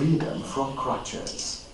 freedom from crutches.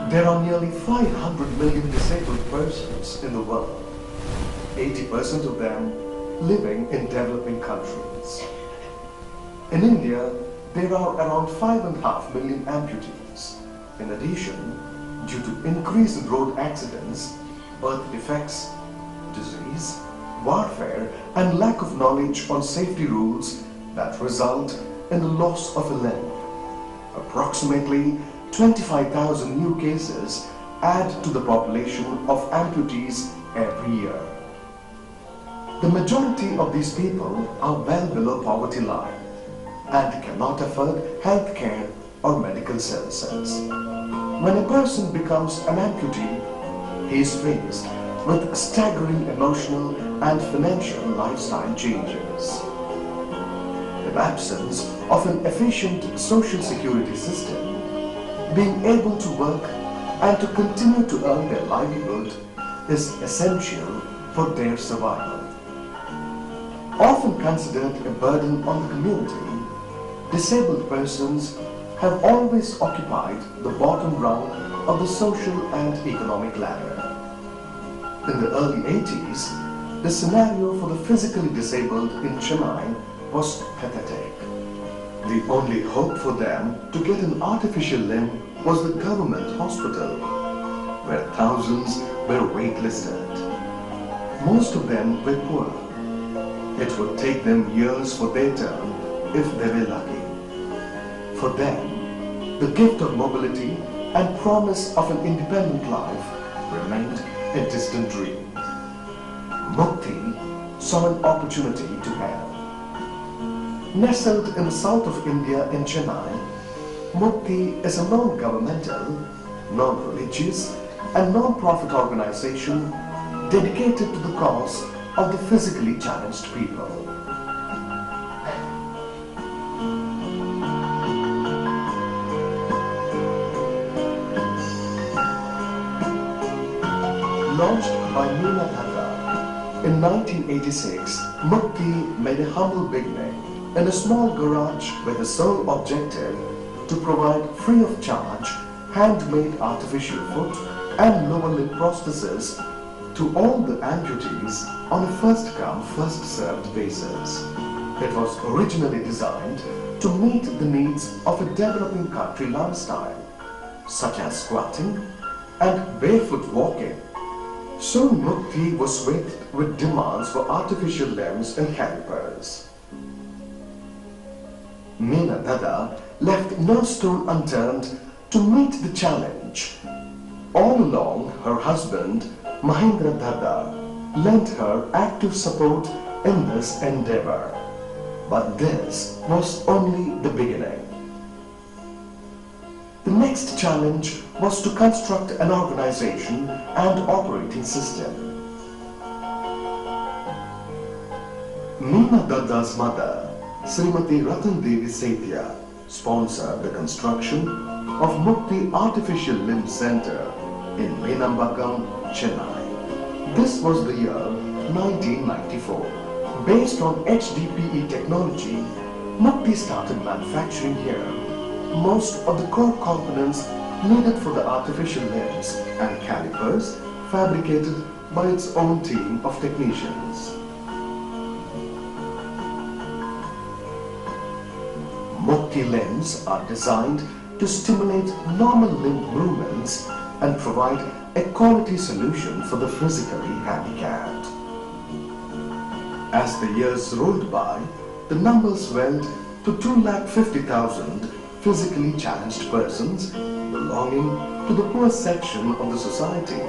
There are nearly 500 million disabled persons in the world, 80% of them living in developing countries. In India, there are around 5.5 million amputees. In addition, due to increase in road accidents, birth defects, disease, warfare, and lack of knowledge on safety rules that result in the loss of a limb, approximately 25,000 new cases add to the population of amputees every year. The majority of these people are well below poverty line and cannot afford health care or medical services. When a person becomes an amputee, he is faced with staggering emotional and financial lifestyle changes. In absence of an efficient social security system, being able to work and to continue to earn their livelihood is essential for their survival. Often considered a burden on the community, disabled persons have always occupied the bottom rung of the social and economic ladder. In the early 80s, the scenario for the physically disabled in Chennai was pathetic. The only hope for them to get an artificial limb was the government hospital, where thousands were waitlisted. Most of them were poor. It would take them years for their turn if they were lucky. For them, the gift of mobility and promise of an independent life remained a distant dream. Mukti saw an opportunity to help. Nestled in the south of India in Chennai, Mukti is a non-governmental, non-religious and non-profit organization dedicated to the cause of the physically challenged people. Launched by Meena Dhaka in 1986, Mukti made a humble beginning in a small garage with the sole objective to provide free of charge handmade artificial foot and lower limb prostheses to all the amputees on a first-come, first-served basis. It was originally designed to meet the needs of a developing country lifestyle, such as squatting and barefoot walking. Soon Mukti was swift with demands for artificial limbs and calipers. Meena Dada left no stone unturned to meet the challenge. All along, her husband, Mahendra Dada, lent her active support in this endeavor. But this was only the beginning. The next challenge was to construct an organization and operating system. Meena Dada's mother, Srimati Ratan Devi Sethia, sponsored the construction of Mukti Artificial Limb Center in Menambakam, Chennai. This was the year 1994. Based on HDPE technology, Mukti started manufacturing here most of the core components needed for the artificial limbs and calipers fabricated by its own team of technicians. Mukti limbs are designed to stimulate normal limb movements and provide a quality solution for the physically handicapped. As the years rolled by, the numbers swelled to 250,000 physically challenged persons belonging to the poor section of the society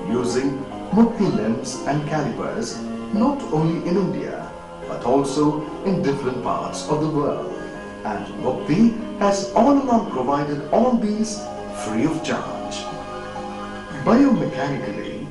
using Mukti limbs and calipers not only in India but also in different parts of the world. And Mukti has all along provided all these free of charge. Biomechanically,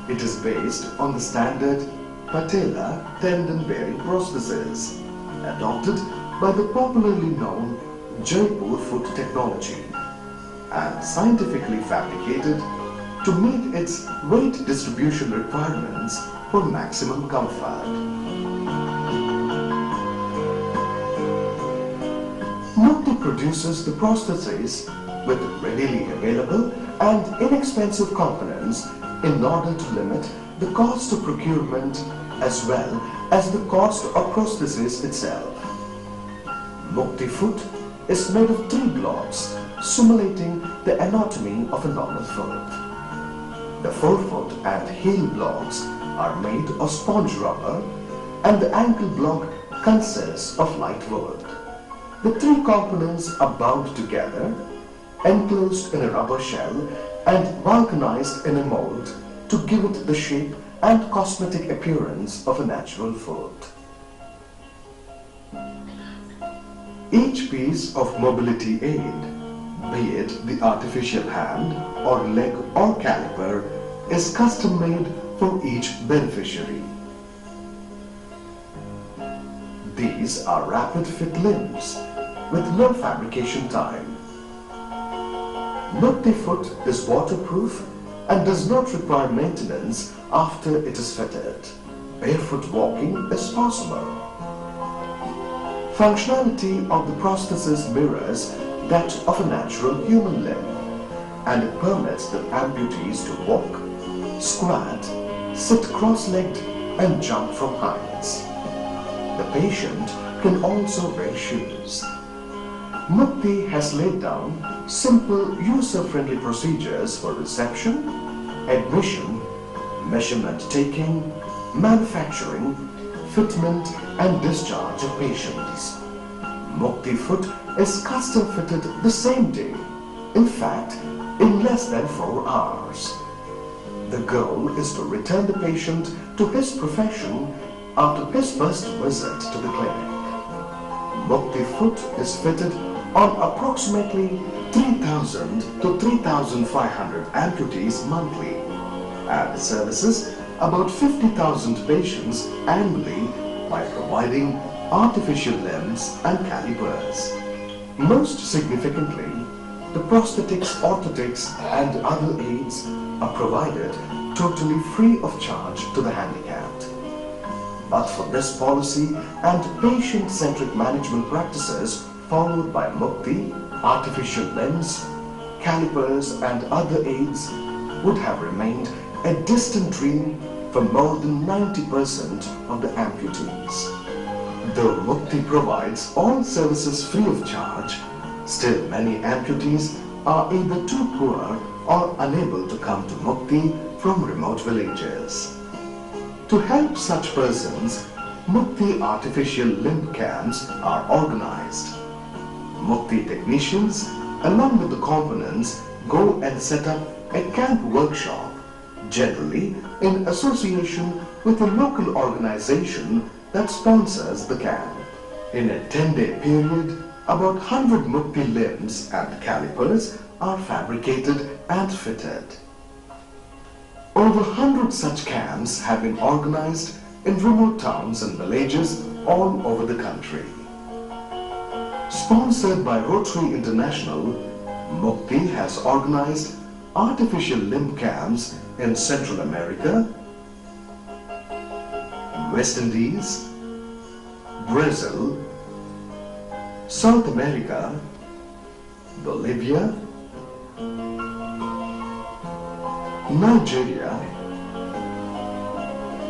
it is based on the standard patella tendon bearing prosthesis adopted by the popularly known Jaipur foot technology and scientifically fabricated to meet its weight distribution requirements for maximum comfort. Mukti produces the prosthesis with readily available and inexpensive components in order to limit the cost of procurement as well as the cost of prosthesis itself. Mukti foot is made of 3 blocks simulating the anatomy of a normal foot. The forefoot and heel blocks are made of sponge rubber and the ankle block consists of light wood. The 3 components are bound together, enclosed in a rubber shell and vulcanized in a mold to give it the shape and cosmetic appearance of a natural foot. Each piece of mobility aid, be it the artificial hand or leg or caliper, is custom made for each beneficiary. These are rapid fit limbs with low fabrication time. Mukti foot is waterproof and does not require maintenance after it is fitted. Barefoot walking is possible. Functionality of the prosthesis mirrors that of a natural human limb, and it permits the amputees to walk, squat, sit cross-legged and jump from heights. The patient can also wear shoes. Mukti has laid down simple user-friendly procedures for reception, admission, measurement taking, manufacturing, fitment and discharge of patients. Mukti foot is custom fitted the same day, in fact in less than 4 hours. The goal is to return the patient to his profession after his first visit to the clinic. Mukti foot is fitted on approximately 3,000 to 3,500 amputees monthly and services about 50,000 patients annually by providing artificial limbs and calipers. Most significantly, the prosthetics, orthotics and other aids are provided totally free of charge to the handicapped. But for this policy and patient-centric management practices followed by Mukti, artificial limbs, calipers and other aids would have remained a distant dream for more than 90% of the amputees. Though Mukti provides all services free of charge, still many amputees are either too poor or unable to come to Mukti from remote villages. To help such persons, Mukti artificial limb camps are organized. Mukti technicians, along with the components, go and set up a camp workshop, generally in association with a local organization that sponsors the camp. In a 10-day period, about 100 Mukti limbs and calipers are fabricated and fitted. Over 100 such camps have been organized in remote towns and villages all over the country. Sponsored by Rotary International, Mukti has organized artificial limb camps in Central America, West Indies, Brazil, South America, Bolivia, Nigeria,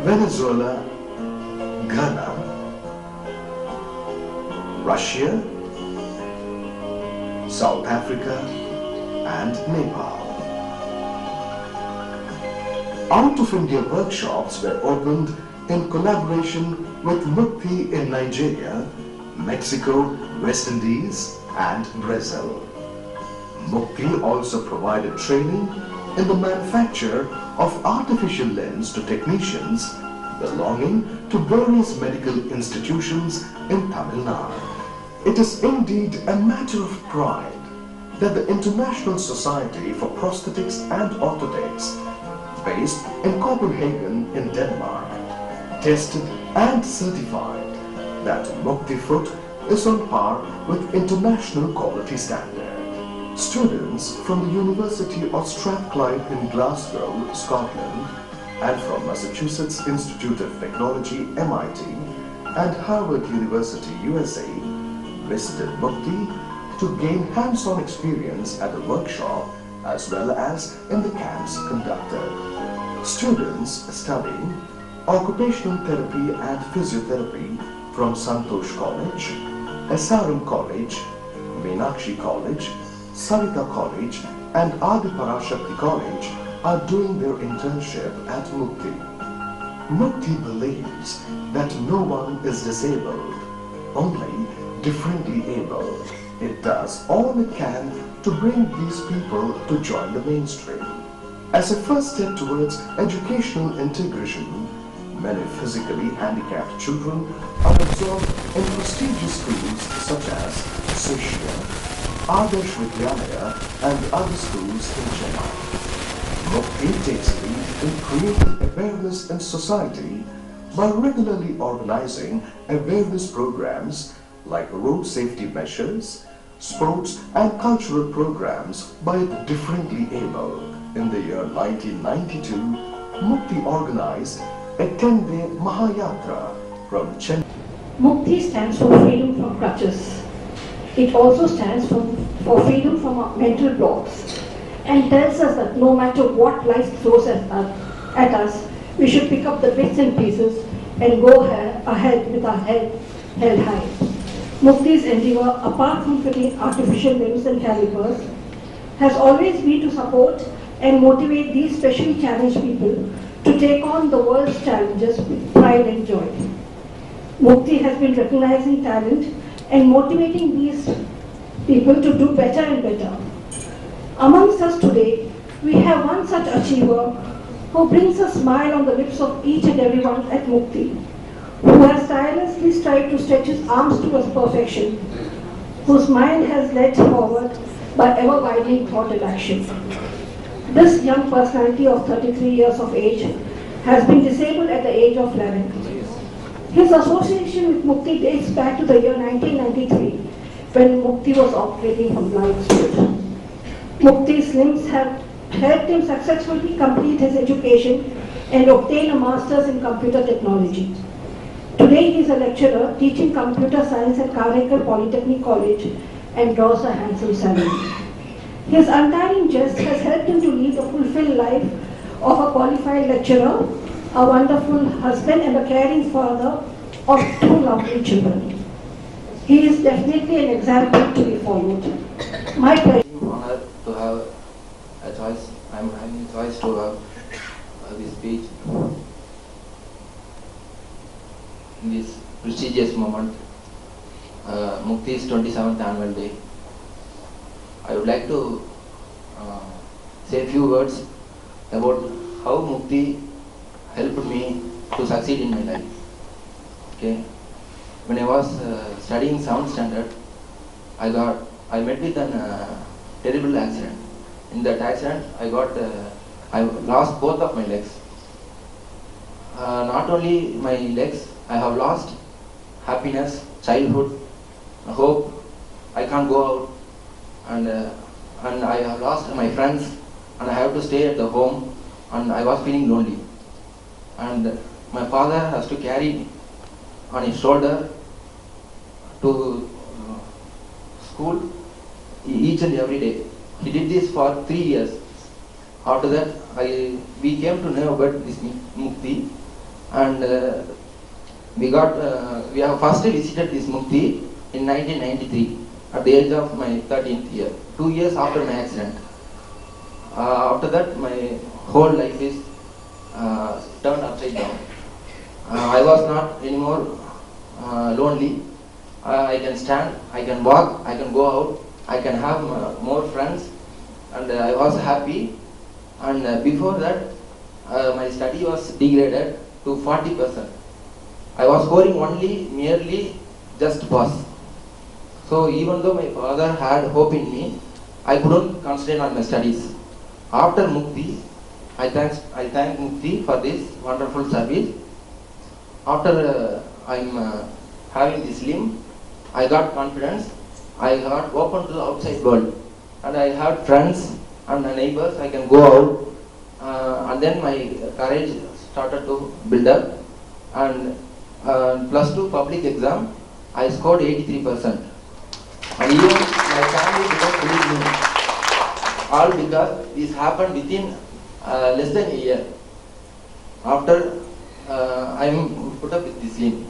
Venezuela, Ghana, Russia, South Africa and Nepal. Out of India workshops were opened in collaboration with Mukti in Nigeria, Mexico, West Indies and Brazil. Mukti also provided training in the manufacture of artificial limbs to technicians belonging to various medical institutions in Tamil Nadu. It is indeed a matter of pride that the International Society for Prosthetics and Orthotics, based in Copenhagen in Denmark, tested and certified that Mukti foot is on par with international quality standard. Students from the University of Strathclyde in Glasgow, Scotland, and from Massachusetts Institute of Technology, MIT, and Harvard University, USA, visited Mukti to gain hands-on experience at the workshop as well as in the camps conducted. Students studying occupational therapy and physiotherapy from Santosh College, SRM College, Meenakshi College, Sarita College and Adi Parashakti College are doing their internship at Mukti. Mukti believes that no one is disabled, only differently able. It does all it can to bring these people to join the mainstream. As a first step towards educational integration, many physically handicapped children are absorbed in prestigious schools such as Seshia, Adarsh Vidyalaya and other schools in Chennai. Mukti takes lead in creating awareness in society by regularly organizing awareness programs like road safety measures, sports and cultural programs by the differently able. In the year 1992, Mukti organized a 10-day Mahayatra from Chennai. Mukti stands for freedom from crutches. It also stands for freedom from our mental blocks and tells us that no matter what life throws at us, we should pick up the bits and pieces and go ahead with our head held high. Mukti's endeavor, apart from fitting artificial limbs and calipers, has always been to support and motivate these specially challenged people to take on the world's challenges with pride and joy. Mukti has been recognizing talent and motivating these people to do better and better. Amongst us today, we have one such achiever who brings a smile on the lips of each and everyone at Mukti, who has tirelessly strived to stretch his arms towards perfection, whose mind has led forward by ever-widening thought and action. This young personality of 33 years of age has been disabled at the age of 11. His association with Mukti dates back to the year 1993, when Mukti was operating from live spirit. Mukti's limbs have helped him successfully complete his education and obtain a master's in computer technology. Today he is a lecturer teaching computer science at Karaikal Polytechnic College and draws a handsome salary. His untiring jest has helped him to lead a fulfilled life of a qualified lecturer, a wonderful husband and a caring father of two lovely children. He is definitely an example to be followed. My pleasure. I'm honored to have a choice. I'm having a choice to have this speech in this prestigious moment, Mukti's 27th annual day. I would like to say a few words about how Mukti helped me to succeed in my life. Okay, when I was studying 7th standard, I met with a terrible accident. In that accident, I lost both of my legs. Not only my legs, I have lost happiness, childhood, hope. I can't go out, and I have lost my friends, and I have to stay at the home, and I was feeling lonely. And my father has to carry on his shoulder to school each and every day. He did this for 3 years. After that, we came to know about this Mukti, and we have first visited this Mukti in 1993 at the age of my 13th year, 2 years after my accident. After that, my whole life is turned upside down. I was not anymore lonely. I can stand, I can walk, I can go out, I can have more friends, and I was happy. And before that, my study was degraded to 40%. I was scoring only merely just pass. So even though my father had hope in me, I couldn't concentrate on my studies. After Mukti, I thank Mukti for this wonderful service. After I'm having this limb, I got confidence, I got open to the outside world, and I had friends and neighbors. I can go out, and then my courage started to build up. And plus two public exam, I scored 83%, and even my family didn't believe me. All because this happened within less than a year. After I am put up with this link.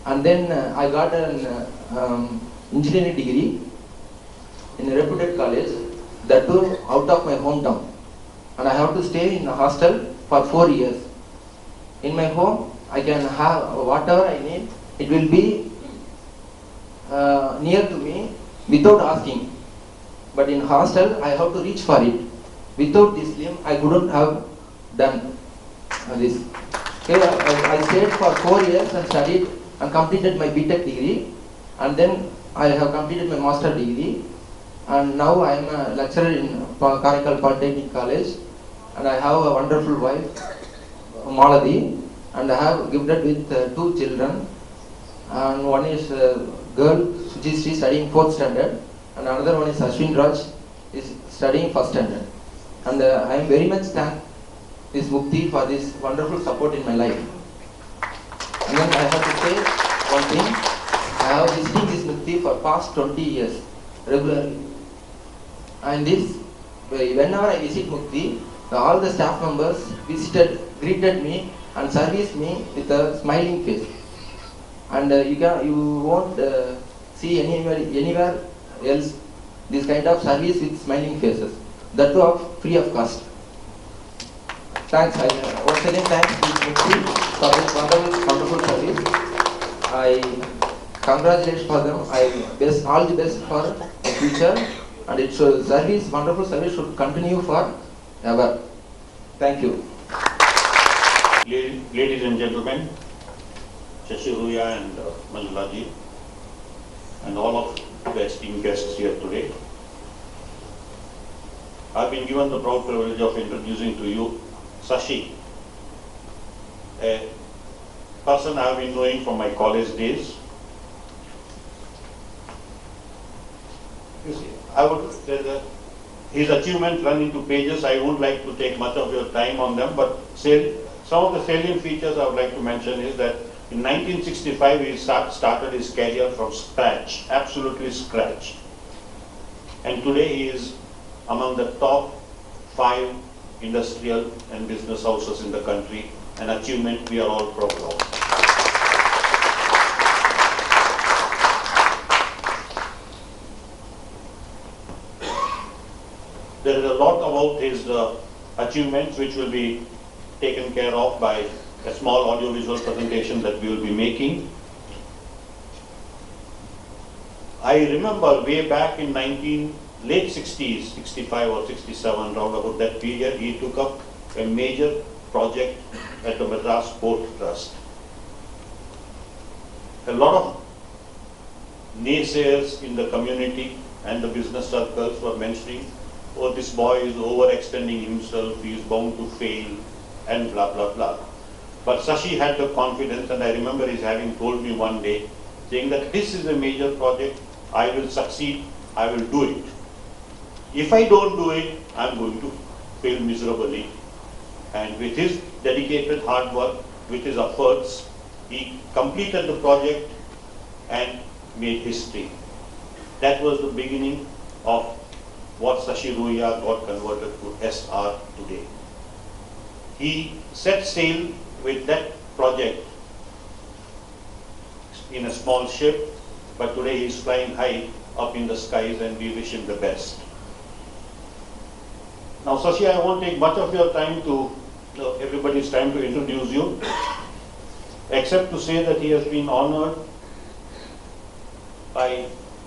And then I got an engineering degree in a reputed college, that too out of my hometown. And I have to stay in a hostel for 4 years. In my home, I can have whatever I need. It will be near to me without asking. But in hostel, I have to reach for it. Without this limb, I couldn't have done this. Okay, I stayed for 4 years and studied and completed my BTech degree, and then I have completed my master degree, and now I am a lecturer in Karaikal Polytechnic College, and I have a wonderful wife, Maladi, and I have gifted with 2 children, and one is a girl, Sujisri, studying 4th standard, and another one is Ashwin Raj, is studying 1st standard. And I am very much thankful this Mukti for this wonderful support in my life. And then I have to say one thing, I have visiting this Mukti for past 20 years regularly. And this, whenever I visit Mukti, all the staff members greeted me and serviced me with a smiling face. And you won't see anywhere else this kind of service with smiling faces. That too free of cost. Thanks. Once again, thanks to Mukti for this wonderful service. I congratulate for them. All the best for the future, and it should wonderful service should continue forever. Thank you. Ladies and gentlemen, Shashi Ruya and Manjulaji, and all of the esteemed guests here today, I've been given the proud privilege of introducing to you Shashi, a person I've been knowing from my college days. You see, his achievements run into pages. I wouldn't like to take much of your time on them, but some of the salient features I would like to mention is that in 1965 he started his career from scratch, absolutely scratch. And today he is among the top 5 industrial and business houses in the country, an achievement we are all proud of. There is a lot about his achievements which will be taken care of by a small audiovisual presentation that we will be making. I remember way back in late 60s, 65 or 67, round about that period, he took up a major project at the Madras Port Trust. A lot of naysayers in the community and the business circles were mentioning, oh, this boy is overextending himself, he is bound to fail, and blah, blah, blah. But Shashi had the confidence, and I remember his having told me one day, saying that this is a major project, I will succeed, I will do it. If I don't do it, I'm going to fail miserably. And with his dedicated hard work, with his efforts, he completed the project and made history. That was the beginning of what Shashi Ruya got converted to SR today. He set sail with that project in a small ship, but today he is flying high up in the skies, and we wish him the best. Now, Shashi, I won't take much of your time everybody's time to introduce you, except to say that he has been honored by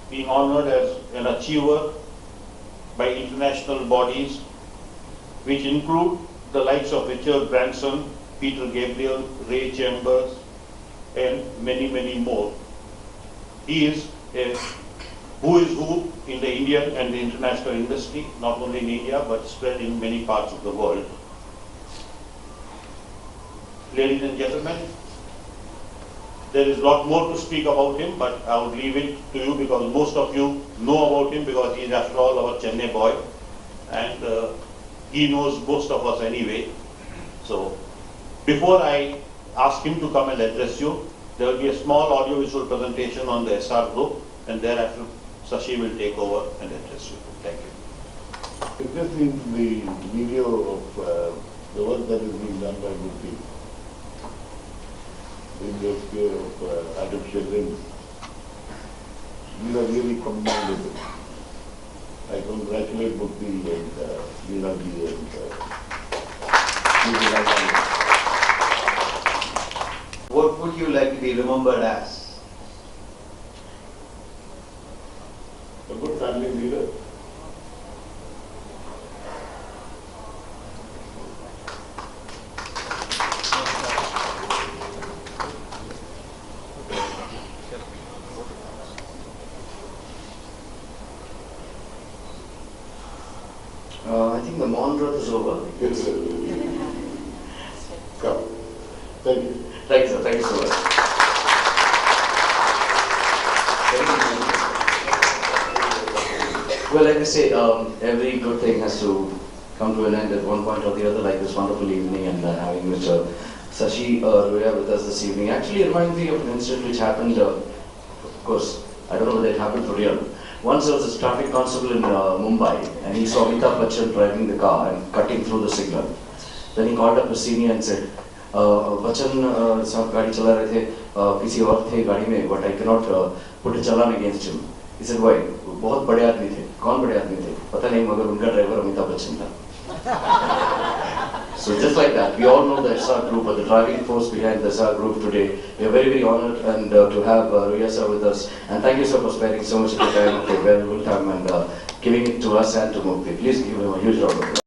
being honored as an achiever by international bodies, which include the likes of Richard Branson, Peter Gabriel, Ray Chambers, and many, many more. He is a who is who in the Indian and the international industry, not only in India, but spread in many parts of the world. Ladies and gentlemen, There is a lot more to speak about him, but I would leave it to you because most of you know about him because he is after all our Chennai boy and he knows most of us anyway. So before I ask him to come and address you, there will be a small audio-visual presentation on the SR group and thereafter Sashi will take over and address you. Thank you. Witnessing the video of the work that is being done by Mukiti in the sphere of artificial limbs, these are really commendable. I congratulate Mukiti and Leelaji and What would you like to be remembered as? a good family leader. I think the Mon Rath is over. Yes, sir. Come. Thank you. Thank you, sir. Thank you so much. Well, like I say, every good thing has to come to an end at one point or the other, like this wonderful evening and having Mr. Sashi Roya with us this evening. Actually, it reminds me of an incident which happened, of course, I don't know whether it happened for real. Once there was this traffic constable in Mumbai and he saw Amitabh Bachchan driving the car and cutting through the signal. Then he called up his senior and said, Bachchan साहब गाड़ी चला रहे थे, किसी और थे गाड़ी में, but I cannot put a challan against him. He said, why? बहुत बड़े आदमी थे. कौन बड़े आदमी थे? पता नहीं, मगर उनका ड्राइवर अमिताभ बच्चन था. So just like that, we all know the SR group, but the driving force behind the SR group today. We are very, very honored and to have Roya sir with us. And thank you sir for spending so much of the time of your valuable time and giving it to us and to Mukti. Please give him a huge round of applause.